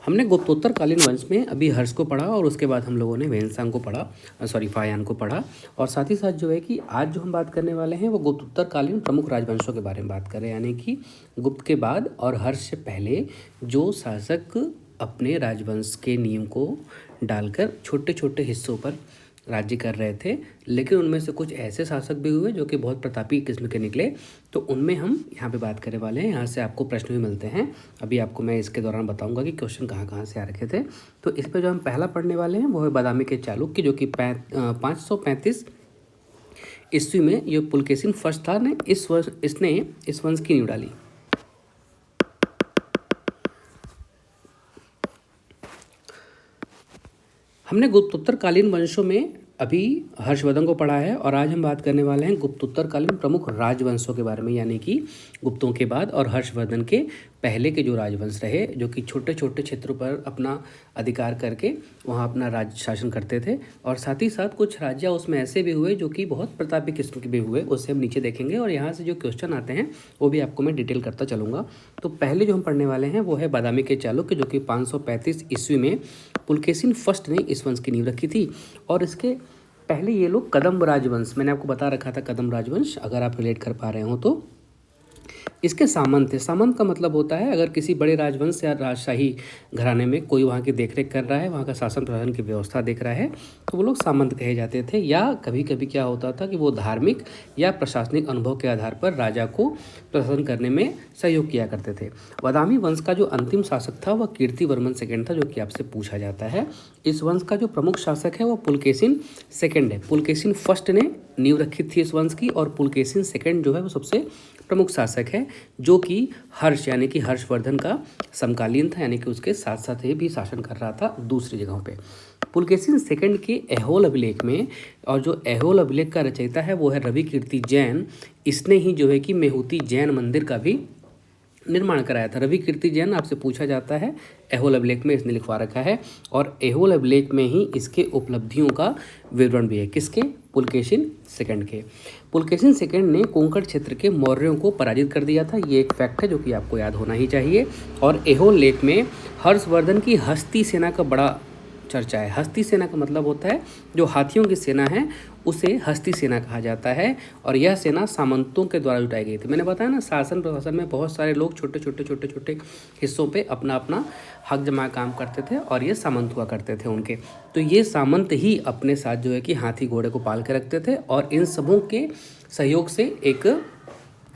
हमने गुप्तोत्तरकालीन वंश में अभी हर्ष को पढ़ा और उसके बाद हम लोगों ने वेनसांग को पढ़ा, फायान को पढ़ा। और साथ ही साथ जो है कि आज जो हम बात करने वाले हैं वो गुप्तोत्तरकालीन प्रमुख राजवंशों के बारे में बात करें, यानी कि गुप्त के बाद और हर्ष से पहले जो शासक अपने राजवंश के नियम को डालकर छोटे छोटे हिस्सों पर राज्य कर रहे थे, लेकिन उनमें से कुछ ऐसे शासक भी हुए जो कि बहुत प्रतापी किस्म के निकले। तो उनमें हम यहाँ पे बात करने वाले हैं। यहाँ से आपको प्रश्न भी मिलते हैं, अभी आपको मैं इसके दौरान बताऊंगा कि क्वेश्चन कहाँ कहाँ से आ रखे थे। तो इस पे जो हम पहला पढ़ने वाले हैं वो है बादामी के चालुक्य, जो कि 535 ईस्वी में ये पुलकेशिन फर्स्ट था ने इसने इस वंश की नींव डाली। हमने गुप्तोत्तरकालीन वंशों में अभी हर्षवर्धन को पढ़ा है और आज हम बात करने वाले हैं गुप्तोत्तरकालीन प्रमुख राजवंशों के बारे में, यानी कि गुप्तों के बाद और हर्षवर्धन के पहले के जो राजवंश रहे, जो कि छोटे छोटे क्षेत्रों पर अपना अधिकार करके वहाँ अपना राज्य शासन करते थे। और साथ ही साथ कुछ राज्य उसमें ऐसे भी हुए जो कि बहुत प्रतापी किस्म के भी हुए, उससे हम नीचे देखेंगे। और यहाँ से जो क्वेश्चन आते हैं वो भी आपको मैं डिटेल करता चलूँगा। तो पहले जो हम पढ़ने वाले हैं वो है बादामी के चालुक्य, जो कि 535 ईस्वी में पुलकेशिन फर्स्ट ने इस वंश की नींव रखी थी। और इसके पहले ये लोग कदम्ब राजवंश, मैंने आपको बता रखा था कदम्ब राजवंश, अगर आप रिलेट कर पा रहे हो तो इसके सामंत थे। सामंत का मतलब होता है अगर किसी बड़े राजवंश या राजशाही घराने में कोई वहाँ की देखरेख कर रहा है, वहाँ का शासन प्रशासन की व्यवस्था देख रहा है, तो वो लोग सामंत कहे जाते थे। या कभी कभी क्या होता था कि वो धार्मिक या प्रशासनिक अनुभव के आधार पर राजा को प्रशासन करने में सहयोग किया करते थे। बादामी वंश का जो अंतिम शासक था वह कीर्तिवर्मन सेकेंड था, जो कि आपसे पूछा जाता है। इस वंश का जो प्रमुख शासक है वो पुलकेशिन सेकेंड है। पुलकेशिन फर्स्ट ने नींव रखी थी इस वंश की, और पुलकेशिन सेकेंड जो है वो सबसे प्रमुख शासक है, जो कि हर्ष यानी कि हर्षवर्धन का समकालीन था, यानी कि उसके साथ साथ ही भी शासन कर रहा था दूसरी जगहों पे। पुलकेशिन सेकंड के ऐहोल अभिलेख में, और जो ऐहोल अभिलेख का रचयिता है वो है रवि कीर्ति जैन, इसने ही जो है कि मेहुती जैन मंदिर का भी निर्माण कराया था। रवि कीर्ति जैन आपसे पूछा जाता है, ऐहोल अभिलेख में इसने लिखवा रखा है, और ऐहोल अभिलेख में ही इसके उपलब्धियों का विवरण भी है। किसके? पुलकेशिन सेकंड के। पुलकेशिन सेकंड ने कोंकण क्षेत्र के मौर्यों को पराजित कर दिया था, ये एक फैक्ट है जो कि आपको याद होना ही चाहिए। और ऐहोल लेख में हर्षवर्धन की हस्ती सेना का बड़ा चर्चा है। हस्ती सेना का मतलब होता है जो हाथियों की सेना है उसे हस्ती सेना कहा जाता है, और यह सेना सामंतों के द्वारा जुटाई गई थी। मैंने बताया ना, शासन प्रशासन में बहुत सारे लोग छोटे छोटे हिस्सों पे अपना अपना हक जमा काम करते थे, और ये सामंत हुआ करते थे उनके। तो ये सामंत ही अपने साथ जो है कि हाथी घोड़े को पाल के रखते थे, और इन सबों के सहयोग से एक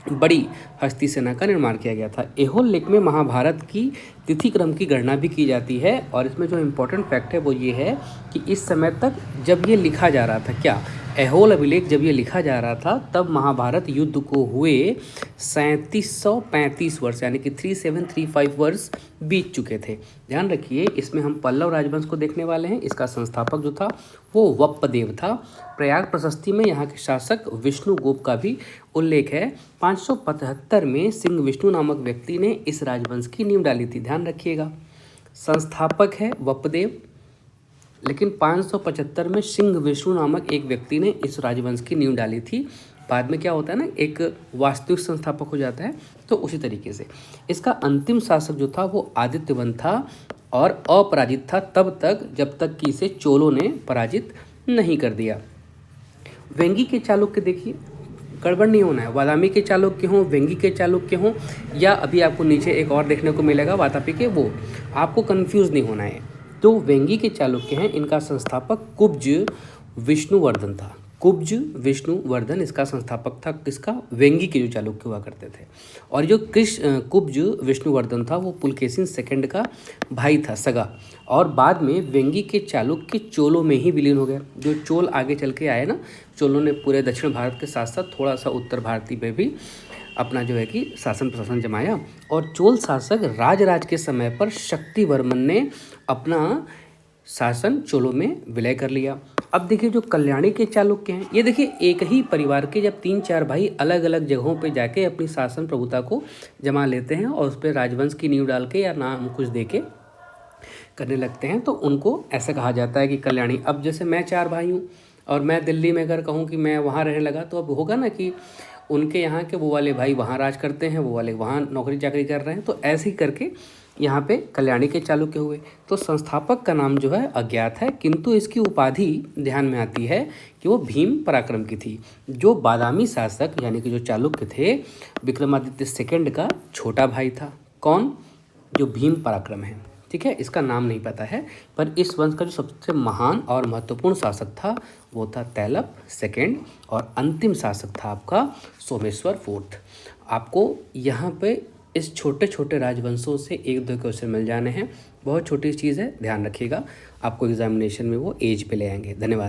बड़ी हस्ती सेना का निर्माण किया गया था। ऐहोल लेख में महाभारत की तिथि क्रम की गणना भी की जाती है, और इसमें जो इम्पोर्टेंट फैक्ट है वो ये है कि इस समय तक जब ये लिखा जा रहा था, क्या ऐहोल अभिलेख जब ये लिखा जा रहा था, तब महाभारत युद्ध को हुए 3735 वर्ष यानी कि 3735 वर्ष बीत चुके थे। ध्यान रखिए, इसमें हम पल्लव राजवंश को देखने वाले हैं। इसका संस्थापक जो था वो वप्पदेव था। प्रयाग प्रशस्ति में यहाँ के शासक विष्णुगुप्त का भी उल्लेख है। 575 में सिंह विष्णु नामक व्यक्ति ने इस राजवंश की नींव डाली थी। ध्यान रखिएगा, संस्थापक है वप्पदेव, लेकिन 575 में सिंह विष्णु नामक एक व्यक्ति ने इस राजवंश की नींव डाली थी। बाद में क्या होता है ना, एक वास्तविक संस्थापक हो जाता है। तो उसी तरीके से इसका अंतिम शासक जो था वो आदित्यवन था, और अपराजित था तब तक जब तक कि इसे चोलों ने पराजित नहीं कर दिया। वेंगी के चालुक्य देखिए, गड़बड़ नहीं होना है। बादामी के चालुक्य हों, वेंगी के चालुक्य हों, या अभी आपको नीचे एक और देखने को मिलेगा वातापी के, वो आपको कंफ्यूज नहीं होना है। तो वेंगी के चालुक्य हैं, इनका संस्थापक कुब्ज विष्णुवर्धन था। कुब्ज विष्णुवर्धन इसका संस्थापक था। किसका? वेंगी के जो चालुक्य हुआ करते थे। और जो कुब्ज विष्णुवर्धन था वो पुलकेशिन सेकंड का भाई था, सगा, और बाद में वेंगी के चालुक्य चोलों में ही विलीन हो गए। जो चोल आगे चल के आए ना, चोलों ने पूरे दक्षिण भारत के साथ साथ थोड़ा सा उत्तर भारतीय पे भी अपना जो है कि शासन प्रशासन जमाया। और चोल शासक राजराज के समय पर शक्तिवर्मन ने अपना शासन चोलों में विलय कर लिया। अब देखिए जो कल्याणी के चालुक्य हैं, ये देखिए एक ही परिवार के जब 3-4 भाई अलग अलग जगहों पे जाके अपनी शासन प्रभुता को जमा लेते हैं और उस पर राजवंश की नींव डाल के या नाम कुछ दे के करने लगते हैं, तो उनको ऐसा कहा जाता है कि कल्याणी। अब जैसे मैं 4 भाई हूँ और मैं दिल्ली में अगर कहूँ कि मैं वहाँ रहने लगा, तो अब होगा ना कि उनके यहाँ के वो वाले भाई वहाँ राज करते हैं, वो वाले वहाँ नौकरी चाकरी कर रहे हैं। तो ऐसे ही करके यहाँ पे कल्याणी के चालुक्य हुए। तो संस्थापक का नाम जो है अज्ञात है, किंतु इसकी उपाधि ध्यान में आती है कि वो भीम पराक्रम की थी। जो बादामी शासक यानी कि जो चालुक्य थे, विक्रमादित्य सेकंड का छोटा भाई था। कौन? जो भीम पराक्रम है। ठीक है, इसका नाम नहीं पता है, पर इस वंश का जो सबसे महान और महत्वपूर्ण शासक था वो था तैलप सेकंड, और अंतिम शासक था आपका सोमेश्वर फोर्थ। आपको यहाँ पे इस छोटे छोटे राजवंशों से 1-2 क्वेश्चन मिल जाने हैं। बहुत छोटी चीज़ है, ध्यान रखिएगा। आपको एग्जामिनेशन में वो एज पे ले आएंगे। धन्यवाद।